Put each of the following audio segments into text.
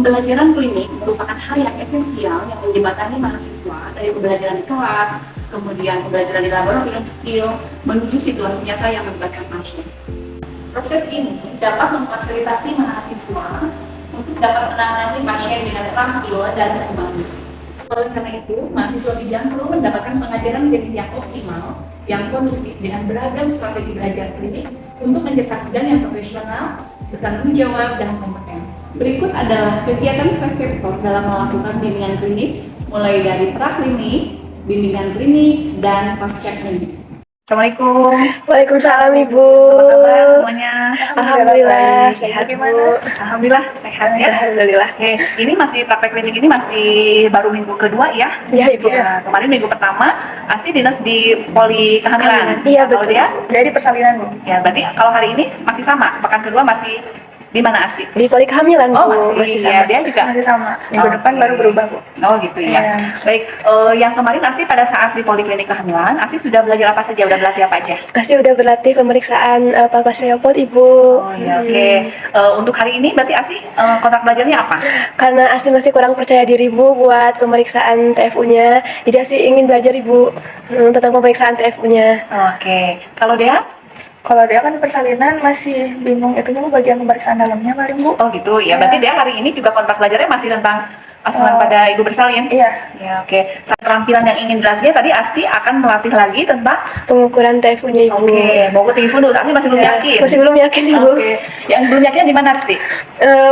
Pembelajaran klinik merupakan hal yang esensial yang menjembatani mahasiswa dari pembelajaran di kelas, kemudian pembelajaran di laboratorium skill, menuju situasi nyata yang melibatkan pasien. Proses ini dapat memfasilitasi mahasiswa untuk dapat menangani pasien dengan terampil dan humanis. Oleh karena itu, mahasiswa bidang perlu mendapatkan pengajaran klinik yang optimal, yang kondusif dengan beragam strategi belajar klinik untuk mencetak bidang yang profesional, bertanggung jawab, dan kompeten. Berikut adalah kegiatan presektor dalam melakukan bimbingan klinik, mulai dari praklinik, bimbingan klinik, dan pasca klinik. Assalamualaikum. Waalaikumsalam Ibu. Apa kabar semuanya? Alhamdulillah sehat Bu. Alhamdulillah sehat ya. Alhamdulillah. Oke, ini masih praktek klinik ini masih baru minggu kedua ya? Iya Ibu. Ya, kemarin minggu pertama Asi dinas di Poli Kehamilan. Iya Kalau betul. dia? Dari persalinan Bu. Ya, berarti kalau hari ini masih sama. Pekan kedua masih di mana Asi? Di Poli Kehamilan Oh Bu. masih sama. ya, dia juga Masih sama. Minggu Oh, depan oke. baru berubah Bu. Oh gitu ya. Iya. Baik, yang kemarin Asi pada saat di Poliklinik Kehamilan, Asi sudah belajar apa saja? Udah berlatih apa aja? Masih udah berlatih pemeriksaan palpasi leopard Ibu. Oh ya, oke. Untuk hari ini berarti Asi kontrak belajarnya apa? Karena Asi masih kurang percaya diri Bu buat pemeriksaan TFU-nya. Jadi Asi ingin belajar Ibu tentang pemeriksaan TFU-nya. Oke. Kalau dia? Kalau dia kan persalinan masih bingung itunya Bu, bagian pemeriksaan dalamnya paling Bu. Oh gitu. Ya, berarti dia hari ini juga kontrak belajarnya masih tentang asuhan Oh. pada ibu bersalin. Iya. Ya, oke. Keterampilan yang ingin dilatih tadi Asti akan melatih lagi tentang Pengukuran TFU-nya Ibu. mau ke TV dulu. Asti masih belum Ya, yakin. masih belum yakin Ibu. Oke. Yang belum yakin di mana Asti?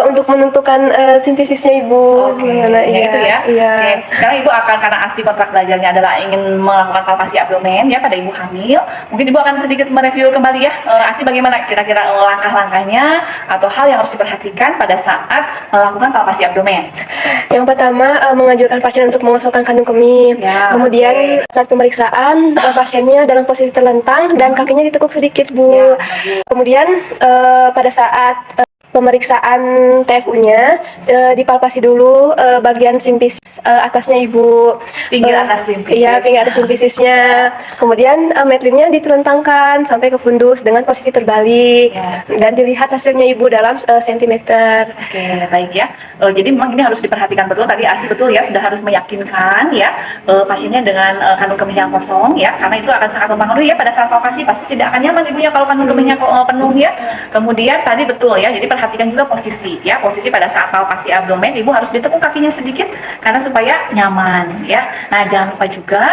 Untuk menentukan simpisisnya Ibu. Oke, Gimana ya itu ya. Iya. Oke. Sekarang Ibu akan, karena Asti kontrak belajarnya adalah ingin melakukan palpasi abdomen ya pada ibu hamil. Mungkin Ibu akan sedikit mereview kembali ya. Asti bagaimana kira-kira langkah-langkahnya atau hal yang harus diperhatikan pada saat melakukan palpasi abdomen. Yang pertama menganjurkan pasien untuk mengosongkan kandung kemih. Ya, Kemudian saat pemeriksaan pasiennya dalam posisi terlentang dan kakinya ditekuk sedikit Bu. Ya, bagus. Kemudian pada saat pemeriksaan TFU-nya dipalpasi dulu bagian simpis atasnya Ibu. Pinggir atas simpisis. Iya, pinggir atas simpisisnya. Kemudian metrinnya ditelentangkan sampai ke fundus dengan posisi terbalik. Ya. Dan dilihat hasilnya Ibu dalam sentimeter. Oke, baik ya. Jadi memang ini harus diperhatikan betul. Tadi Asi betul ya, sudah harus meyakinkan ya pasiennya dengan kandung kemih yang kosong ya, karena itu akan sangat mempengaruhi ya pada saat palpasi. Pasti tidak akan nyaman ibunya kalau kandung kemihnya penuh ya. Kemudian tadi betul ya, jadi perhatikan juga posisi ya, posisi pada saat palpasi abdomen ibu harus ditekuk kakinya sedikit karena supaya nyaman ya. Nah jangan lupa juga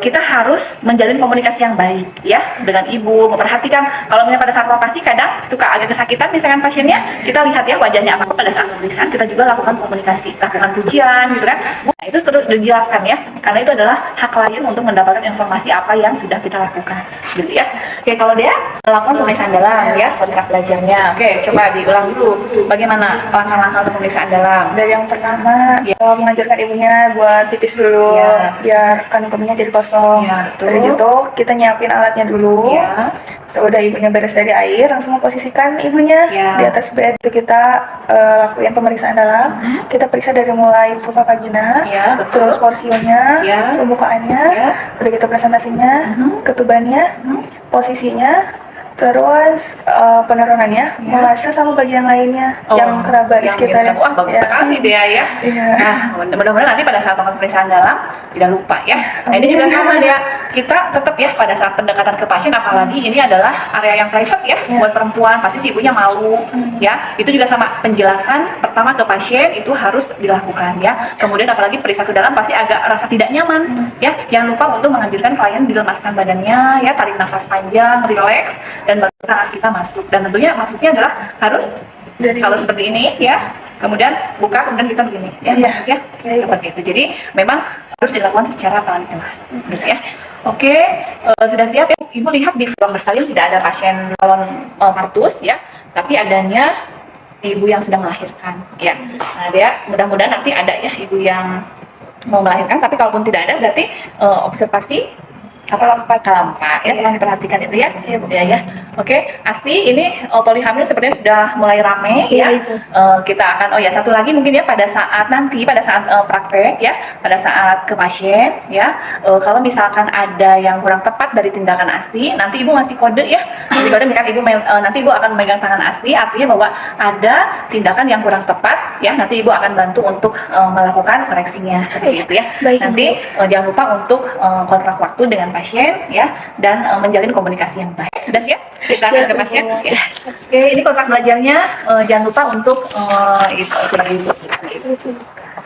kita harus menjalin komunikasi yang baik ya dengan ibu, memperhatikan kalau misalnya pada saat palpasi kadang suka agak kesakitan misalkan pasiennya, kita lihat ya wajahnya apa. Pada saat pemeriksaan kita juga lakukan komunikasi, lakukan pujian gitu kan. Nah itu terus dijelaskan ya, karena itu adalah hak klien untuk mendapatkan informasi apa yang sudah kita lakukan gitu ya. Oke, kalau dia melakukan pemeriksaan dalam ya, kontrak belajarnya. Oke, coba diulang dulu bagaimana langkah-langkah untuk pemeriksaan dalam. Dari yang pertama mengajarkan ibunya buat pipis dulu biar kandung kemihnya jadi kosong. Ya, betul. Dari gitu kita nyiapin alatnya dulu. Ya. Sudah ibunya beres dari air, langsung memposisikan ibunya Ya. di atas bed. Itu kita lakuin pemeriksaan dalam. Kita periksa dari mulai vulva vagina, Ya, betul. terus porsionya, Ya. pembukaannya, Ya. udah gitu presentasinya, ketubannya, posisinya, terus penurunannya, molase sama bagian lainnya yang kerabat di sekitarnya. Wah, bagus sekali dia ya. Iya. Nah, mudah-mudahan nanti pada saat melakukan pemeriksaan dalam tidak lupa ya. Nah, ini juga sama dia. Kita tetap ya pada saat pendekatan ke pasien, apalagi ini adalah area yang private ya, buat perempuan pasti si ibunya malu ya. Itu juga sama, penjelasan pertama ke pasien itu harus dilakukan ya. Kemudian apalagi periksa ke dalam pasti agak rasa tidak nyaman ya. Jangan lupa untuk menganjurkan klien dilemaskan badannya ya, tarik nafas panjang, relax, dan baru tangan kita masuk. Dan tentunya masuknya adalah harus Dari- kalau seperti ini ya, kemudian buka, kemudian kita begini ya, Iya. masuknya seperti itu. Jadi memang harus dilakukan secara pelan-pelan gitu ya. Oke, sudah siap ya? Ibu lihat di ruang bersalin tidak ada pasien calon partus ya, tapi adanya ibu yang sedang melahirkan ya. Nah dia mudah-mudahan nanti ada ya ibu yang mau melahirkan, tapi kalaupun tidak ada berarti observasi Kalau empat. ya, tolong diperhatikan itu ya. Iya, Bu. Ya. Oke, Asti, ini poli hamil sepertinya sudah mulai rame Iya, ya. Ibu. Kita akan, oh ya satu lagi mungkin ya pada saat nanti, pada saat praktek ya, pada saat ke pasien ya, kalau misalkan ada yang kurang tepat dari tindakan Asti, nanti Ibu ngasih kode ya. Nanti kode, misalkan Ibu, nanti Ibu akan memegang tangan Asti, artinya bahwa ada tindakan yang kurang tepat ya. Nanti Ibu akan bantu untuk melakukan koreksinya seperti itu ya. Baik, Nanti jangan lupa untuk kontrak waktu dengan pasien ya, dan menjalin komunikasi yang baik. Sudah siap? Kita akan Siap, ke pasien. Ibu. Ya. Oke, ini kontrak belajarnya. Jangan lupa untuk itu lagi Ibu.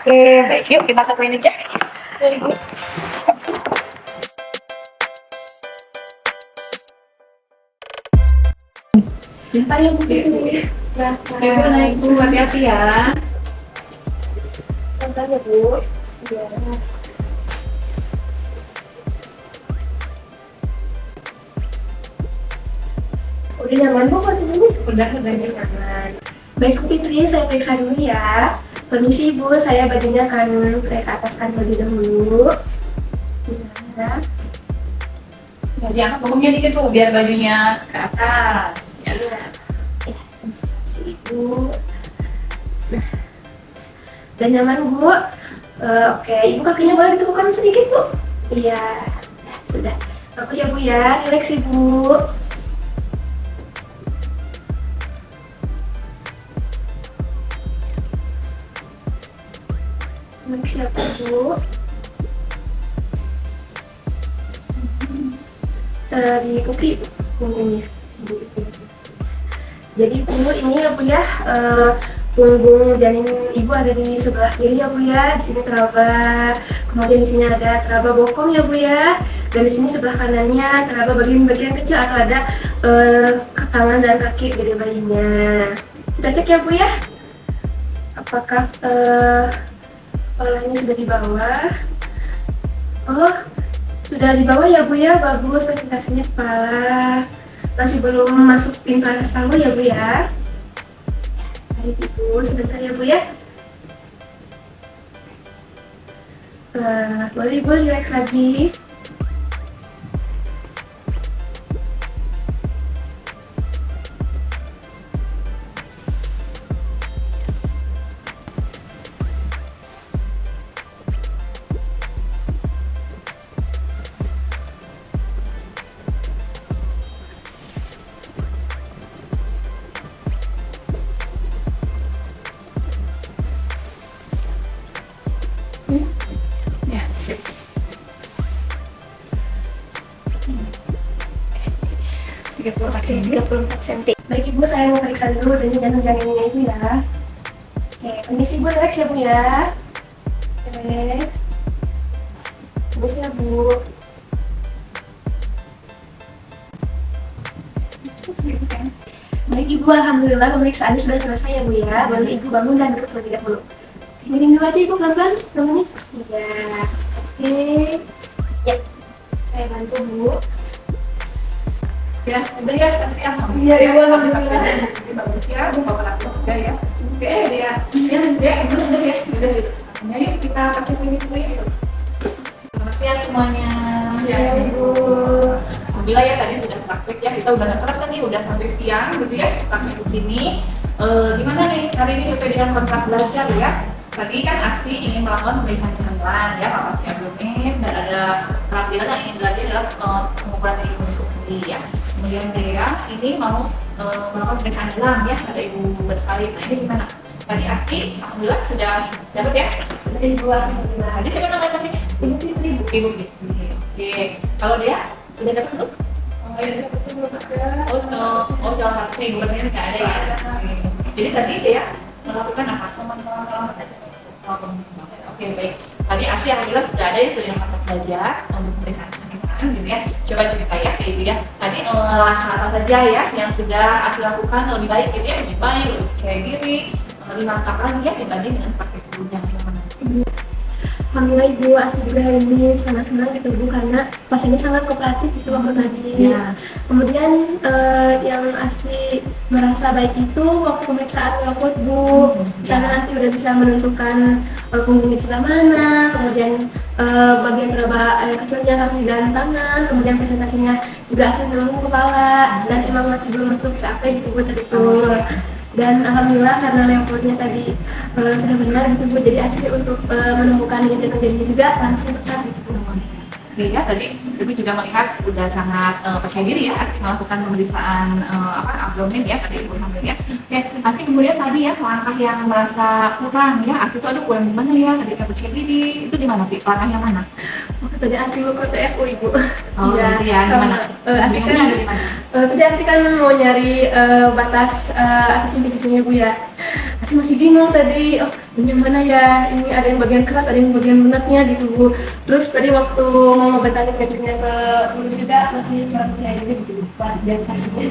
Oke, baik. Yuk kita ke klinik ya. Bentar ya Bu. Ibu naik dulu, hati-hati ya. Bentar ya, Bu. Iya. Udah nyaman Bu posisinya? Udah nyaman. Baik Bu Fitri, saya periksa dulu ya. Permisi Bu, saya bajunya akan saya ke ataskan terlebih dahulu. Ya. Ya, diangkat pungungnya dikit tuh biar bajunya ke atas. Ya. Si Ibu. Nah, udah nyaman Bu. Oke, Ibu kakinya boleh ditegukkan sedikit Bu. Iya, sudah. Bagus ya Bu ya, relax Ibu. Relax ya Bu. Di kuki punggungnya. Jadi Bu, ini ya Bu ya, punggung janin Ibu ada di sebelah kiri ya Bu ya. Di sini teraba, kemudian di sini ada teraba bokong ya Bu ya. Dan di sini sebelah kanannya teraba bagian-bagian kecil atau ada tangan dan kaki dari bayinya. Kita cek ya Bu ya. Apakah kepalanya sudah di bawah? Oh, sudah di bawah ya Bu ya, bagus presentasinya kepala. Masih belum masuk pintu atas paru ya Bu ya. Baik Ibu, sebentar ya Bu ya. Boleh Ibu relax lagi. Ya, sip. 34 cm. 34 cm. Baik Ibu, saya mau periksa dulu denyut jantung janinnya Ibu ya. Oke, permisi Bu, relax ya Bu ya. Relax. Permisi ya Bu. Baik Ibu, alhamdulillah pemeriksaannya sudah selesai ya Bu ya. Boleh Ibu bangun dan duduk terlebih dahulu. Miring dulu aja Ibu, pelan-pelan bangunnya. Iya. Oke. Ya, saya bantu Bu. Ya, udah ya, tapi alhamdulillah. Iya, Ibu, alhamdulillah. Bagus ya, Bu, Bapak Ratu juga ya. Oke, dia, udah ya, udah gitu. Nah, yuk kita kasih klinik dulu ya. Selamat siang semuanya. Siang, Ibu. Alhamdulillah ya tadi sudah praktek ya, kita udah nggak kerasa nih, udah sampai siang gitu ya praktek di sini. Gimana nih hari ini sesuai dengan kontrak belajar ya? Tadi kan Asti ingin melakukan pemeriksaan kehamilan ya, Pak Pasti Abdomen, dan ada tampilan yang ingin belajar adalah pengukuran ibu sendiri ya. Kemudian Dea ini mau melakukan pemeriksaan dalam ya, ada ibu bersalin. Nah ini gimana? Tadi Asti, alhamdulillah sudah dapat ya? Sudah Ibu, alhamdulillah. Tadi siapa namanya pasiennya? Ibu Fitri. Ibu Fitri. Oke, kalau dia udah dapat belum? Oh, jalan harusnya ibu bersalin nggak ada ya? Oke. Jadi tadi dia melakukan apa? Oke, baik. Tadi Asti alhamdulillah sudah ada yang sudah dapat belajar untuk pemeriksaan kehamilan gitu ya. Coba cerita ya kayak gitu ya. Tadi apa saja ya yang sudah Asti lakukan lebih baik gitu ya, lebih baik, lebih kayak gini, lebih mantap lagi ya dibanding dengan praktek sebelumnya. Alhamdulillah Ibu, Asti juga hari ini sangat senang ketemu karena pasiennya sangat kooperatif itu waktu tadi. Ya. Kemudian yang Asti merasa baik itu waktu pemeriksaan nyokot Bu. Di sana Asti udah bisa menentukan punggungnya sebelah mana, kemudian bagian teraba kecilnya kaki dan tangan, kemudian presentasinya juga asli nanggung kepala, dan emang masih belum masuk PAP gitu Bu tadi tuh. Dan alhamdulillah karena levelnya tadi sudah benar gitu Bu, jadi asli untuk menemukan jantung jarinya juga langsung tepat gitu Bu. Oke ya, tadi Ibu juga melihat udah sangat percaya diri ya, Asti melakukan pemeriksaan abdomen ya pada ibu hamil ya. Oke, Asti kemudian tadi ya langkah yang merasa kurang ya, Asti itu ada kurang di mana ya, tadi percaya diri itu di mana sih? Langkah yang mana? Tadi asli ke TFU Ibu. Oh iya, sama asli kan ada di mana? tadi asli kan mau nyari batas atas sisinya Bu ya. Asli masih bingung tadi, oh ini yang mana ya, ini ada yang bagian keras, ada yang bagian lunaknya gitu Bu. Terus tadi waktu mau ngebatanin metriknya ke lulus juga masih kurang percaya diri gitu buat dan kasihnya.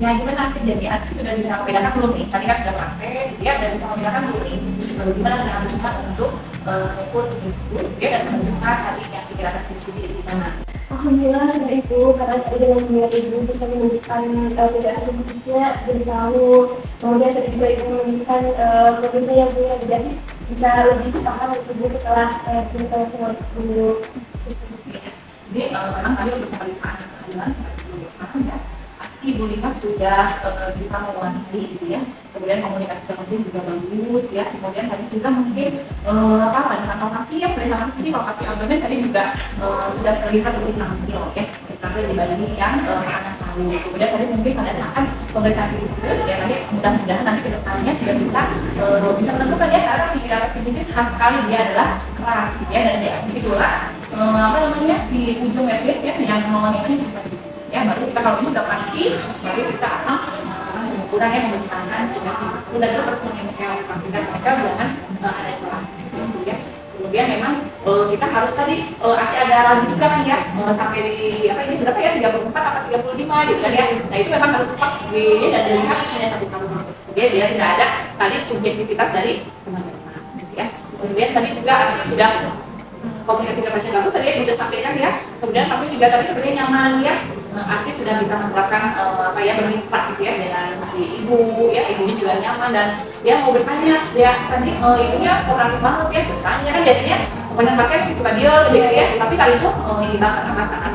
Ya gimana Asti, jadi Asti sudah bisa membedakan belum nih? Tadi kan sudah praktek, ya dan bisa membedakan belum nih? Gimana cara Asti untuk mengukur ibu ya dan menentukan tadi yang dikirakan sisi di mana? Alhamdulillah sudah Ibu, karena tadi dengan melihat Ibu bisa menunjukkan tidak hasil bisnisnya jadi tahu. Kemudian tadi juga Ibu menunjukkan produknya yang punya, jadi bisa lebih paham Ibu setelah cerita semua dulu. Jadi memang tadi untuk pemeriksaan kehamilan seperti itu ya, pasti Ibu Lina sudah bisa menguasai gitu ya. Kemudian komunikasi dengan pasien juga bagus ya. Kemudian tadi juga mungkin pada saat lokasi ya, lokasi abdomen tadi juga sudah terlihat lebih tampil ya, tampil dibanding yang anak tahu. Kemudian tadi mungkin pada saat pemeriksaan terus ya, tadi mudah-mudahan nanti kedepannya sudah bisa menentukan ya, karena pikiran fisik khas sekali dia adalah keras ya, dan di situlah si ujung metric ya yang ini seperti itu ya, baru kita kalau ini udah pasti baru kita akan mengukurnya menggunakan sehingga dan itu harus pastikan mereka jangan ada celah ya. Kemudian memang kita harus tadi masih ada ragu juga kan ya, sampai di ini berapa ya, 34 atau 35 gitu kan ya. Nah itu memang harus cepat dan dilihat hanya satu kali ya, biar tidak ada tadi subjektivitas dari teman-teman ya. Kemudian tadi juga sudah komunikasi ke pasien bagus tadi sudah sampaikan ya. Kemudian pasien juga tadi sebenarnya nyaman ya, artinya sudah bisa menerapkan berlimpah gitu ya dengan si ibu ya, ibunya juga nyaman dan dia mau bertanya ya, tadi ibunya orang banget ya bertanya kan, biasanya pasien suka dia gitu ya, tapi kali itu ini banget perasaan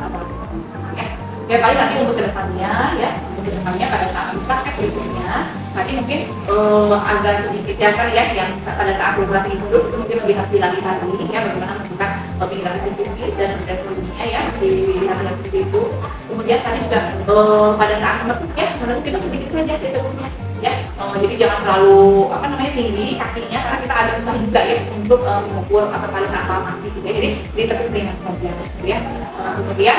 ya paling nanti untuk kedepannya ya, untuk kedepannya pada saat praktek berikutnya nanti mungkin agak sedikit ya kan ya, yang pada saat beberapa minggu itu mungkin lebih harus dilatih lagi ya, bagaimana menentukan pikiran fisik dan kondisinya ya, dilihat seperti itu. Kemudian tadi juga pada saat menurut itu sedikit saja ditemunya ya, jadi jangan terlalu tinggi kakinya, karena kita agak susah juga ya untuk mengukur atau pada saat palpasi gitu ya, jadi ditekuk ringan saja gitu ya. Kemudian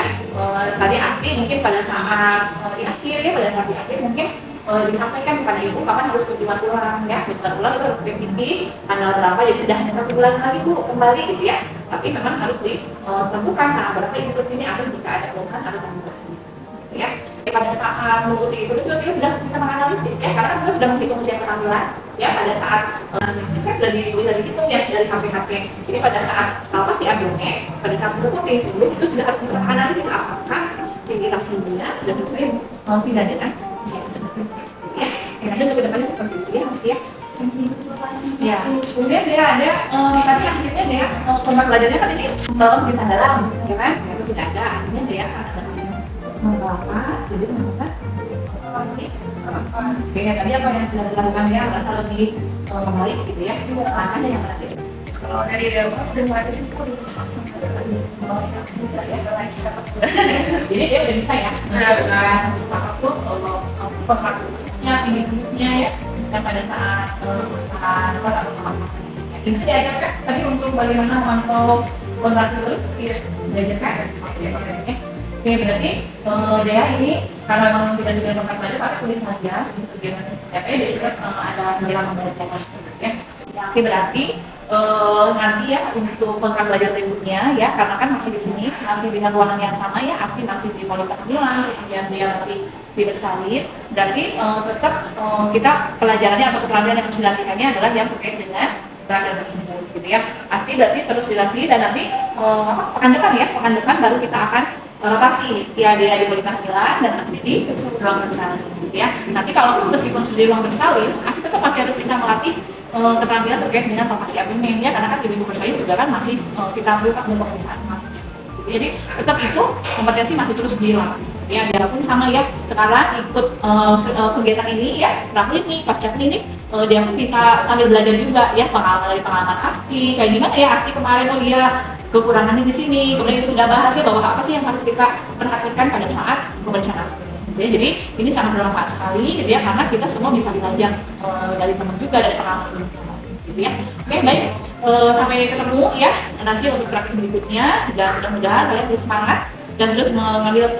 tadi Asti mungkin pada saat di akhir mungkin disampaikan kepada ibu kapan harus kunjungan ulang ya, kunjungan ulang itu harus spesifik tanggal berapa, jadi tidak hanya 1 bulan lagi Bu kembali gitu ya, tapi memang harus ditentukan tanggal berapa ibu kesini atau jika ada keluhan atau gangguan ya. Pada saat mengikuti itu dia sudah bisa menganalisis ya, karena kita sudah menghitung usia kehamilan ya, pada saat analisisnya sudah dihitung ya dari KPKP. Jadi pada saat si abdomen, pada saat mengikuti itu sudah harus bisa menganalisis apakah tinggi ibunya sudah sesuai tidak dengan usia tertentu ya. Nanti untuk kedepannya seperti itu ya Mas ya. Ya, kemudian dia ada tadi akhirnya dia kontak belajarnya kan ini bisa dalam, ya kan? Itu tidak ada, artinya dia apa? Jadi kenapa? Oke, tadi apa yang sudah dilakukan ya, merasa lebih kembali gitu ya. Makanya yang menarik. Kalau dari Dewa udah mulai kesimpulan Jadi dia udah bisa ya. Dengan apapun kontraksinya, tinggi tubuhnya ya, dan pada saat itu diajarkan tadi untuk bagaimana memantau kontraksi terus diajarkan. Oke, berarti dia ini kalau memang tidak juga tempat belajar pakai tulis saja untuk bagaimana dia juga ada bilang membaca ya. Oke, berarti nanti ya untuk kontrak belajar berikutnya ya, karena kan masih di sini, masih dengan ruangan yang sama ya, Asti masih di Poli Kehamilan, kemudian dia masih di bersalin, berarti tetap kita pelajarannya atau keterampilan yang harus dilatihkannya adalah yang terkait dengan berada tersebut gitu ya. Asti berarti terus dilatih dan nanti pekan depan baru kita akan rotasi dia di Poli Kehamilan dan Asti di ruang bersalin gitu ya. Nanti kalau meskipun sudah di ruang bersalin, Asti tetap masih harus bisa melatih keterampilan terkait dengan palpasi abdomen ya, karena kan di minggu percaya juga kan masih kita buka untuk pemeriksaan. Jadi tetap itu kompetensi masih terus dilatih. Ya, dia pun sama ya. Sekarang ikut kegiatan ini ya, praklinik, pasca klinik, dia pun bisa sambil belajar juga ya, pengalaman dari pengalaman Asti. Kayak gimana ya Asti kemarin, oh iya kekurangannya di sini. Kemudian itu sudah bahas ya bahwa apa sih yang harus kita perhatikan pada saat pemeriksaan Asti. Ya, jadi ini sangat bermanfaat sekali gitu ya, karena kita semua bisa belajar dari teman juga, dari pengalaman gitu ya. Oke, baik. Sampai ketemu ya nanti untuk praktik berikutnya, dan mudah-mudahan kalian terus semangat dan terus mengambil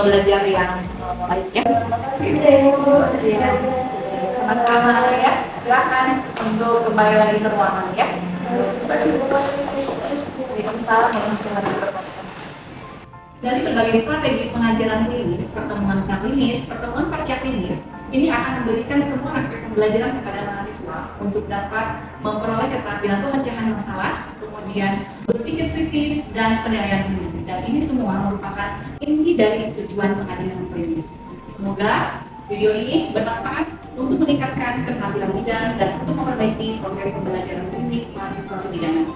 belajar yang baik ya. Terima kasih Bu. Sama-sama ya, silakan untuk kembali lagi ke ruangan ya. Terima kasih Bu. Waalaikumsalam warahmatullahi wabarakatuh. Dari berbagai strategi pengajaran klinis, pertemuan praklinis, pertemuan pasca klinis, ini akan memberikan semua aspek pembelajaran kepada mahasiswa untuk dapat memperoleh keterampilan pemecahan masalah, kemudian berpikir kritis dan penilaian klinis. Dan ini semua merupakan inti dari tujuan pengajaran klinis. Semoga video ini bermanfaat untuk meningkatkan keterampilan bidang dan untuk memperbaiki proses pembelajaran klinik mahasiswa kebidanan.